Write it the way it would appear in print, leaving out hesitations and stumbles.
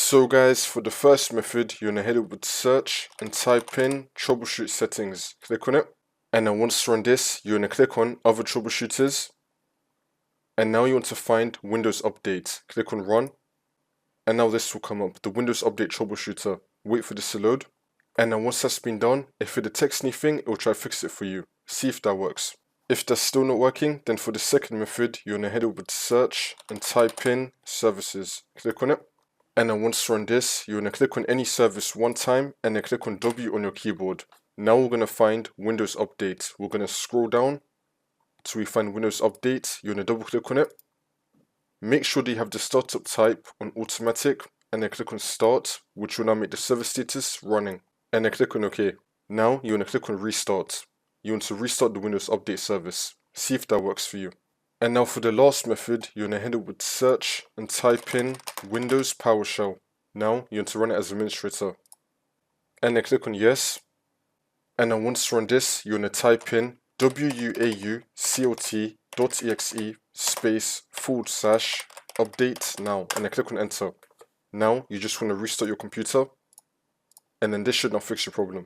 So guys, for the first method, you're going to head over to search and type in troubleshoot settings. Click on it. And then once you're on this, you're going to click on other troubleshooters. And now you want to find Windows Update. Click on run. And now this will come up, the Windows Update troubleshooter. Wait for this to load. And then once that's been done, if it detects anything, it will try to fix it for you. See if that works. If that's still not working, then for the second method, you're going to head over to search and type in services. Click on it. And then once you're on this, you're going to click on any service one time and then click on W on your keyboard. Now we're going to find Windows Update. We're going to scroll down till we find Windows Update. You're going to double click on it. Make sure that you have the startup type on automatic and then click on start, which will now make the server status running. And then click on OK. Now you're going to click on restart. You want to restart the Windows Update service. See if that works for you. And now for the last method, you're going to head over to search and type in Windows PowerShell. Now you want to run it as administrator. And then click on yes. And then once you're on this, you're going to type in wuauclt.exe /updatenow and then click on enter. Now you just want to restart your computer and then this should now fix your problem.